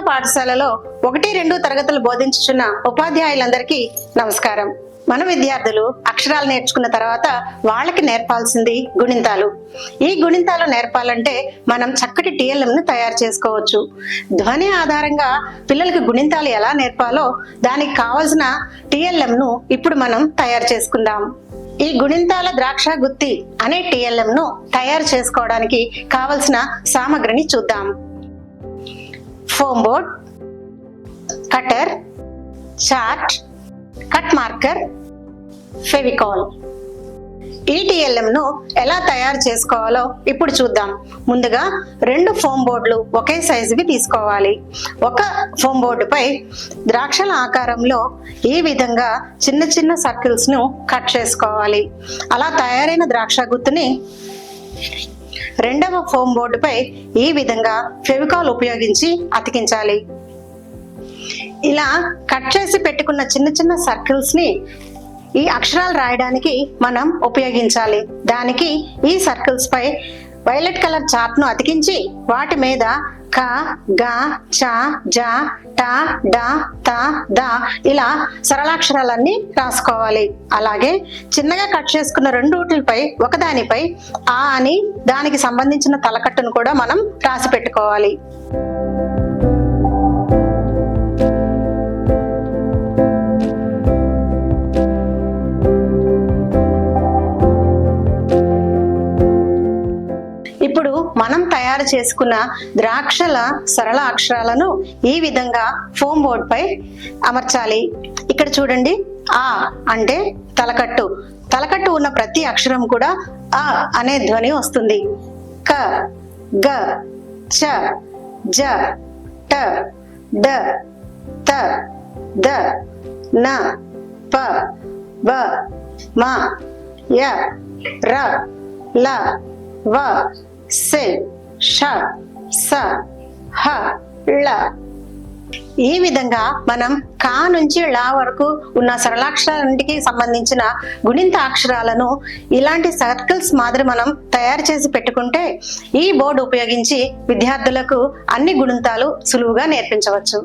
పాఠశాలలో 1-2 తరగతులు బోధించుచున్న ఉపాధ్యాయులందరికీ నమస్కారం. మన విద్యార్థులు అక్షరాలు నేర్చుకున్న తర్వాత వాళ్ళకి నేర్పాల్సింది గుణింతాలు. ఈ గుణింతాలు నేర్పాలంటే మనం చక్కటి TLM ను తయారు చేసుకోవచ్చు. ధ్వని ఆధారంగా పిల్లలకి గుణింతాలు ఎలా నేర్పాలో దానికి కావలసిన TLM ను ఇప్పుడు మనం తయారు చేసుకుందాం. ఈ గుణింతాల ద్రాక్ష గుత్తి అనే TLM ను తయారు చేసుకోవడానికి కావలసిన సామగ్రిని చూద్దాం. Foam board, cutter, chart, cut marker, Fevicol. ఈ TLM ను ఎలా తయారు చేసుకోవాలో ఇప్పుడు చూద్దాం. ముందుగా 2 ఫోమ్ బోర్డులు ఒకే సైజువి తీసుకోవాలి. ఒక ఫోమ్ బోర్డుపై ద్రాక్షల ఆకారంలో ఈ విధంగా చిన్న చిన్న సర్కిల్స్ ను కట్ చేసుకోవాలి. అలా తయారైన ద్రాక్ష గుత్తుని రెండవ ఫోమ్ బోర్డుపై ఈ విధంగా ఫెవికాల్ ఉపయోగించి అతికించాలి. ఇలా కట్ చేసి పెట్టుకున్న చిన్న చిన్న సర్కిల్స్ ని ఈ అక్షరాలు రాయడానికి మనం ఉపయోగించాలి. దానికి ఈ సర్కిల్స్ పై వైలెట్ కలర్ చార్ట్ ను అతికించి వాటి మీద క, గ, చ, జ, ట, డ, త, ద ఇలా సరళాక్షరాలన్నీ రాసుకోవాలి. అలాగే చిన్నగా కట్ చేసుకున్న 2 ఊట్లపై ఒకదానిపై ఆ అని దానికి సంబంధించిన తలకట్టును కూడా మనం రాసి పెట్టుకోవాలి. ఇప్పుడు మనం తయారు చేసుకున్న ద్రాక్షల సరళ అక్షరాలను ఈ విధంగా ఫోమ్ బోర్డ్ పై అమర్చాలి. ఇక్కడ చూడండి, ఆ అంటే తలకట్టు. తలకట్టు ఉన్న ప్రతి అక్షరం కూడా ఆ అనే ధ్వని వస్తుంది. క, గ, చ, జ, ట, డ, త, ద, న, ప, బ, మ, య, ర, ల, వ, సె, ష, స, హ, ళ. ఈ విధంగా మనం కా నుంచి ళ వరకు ఉన్న సరళాక్షరాలన్నిటికీ సంబంధించిన గుణింత అక్షరాలను ఇలాంటి సర్కిల్స్ మాదిరి మనం తయారు చేసి పెట్టుకుంటే ఈ బోర్డు ఉపయోగించి విద్యార్థులకు అన్ని గుణింతాలు సులువుగా నేర్పించవచ్చు.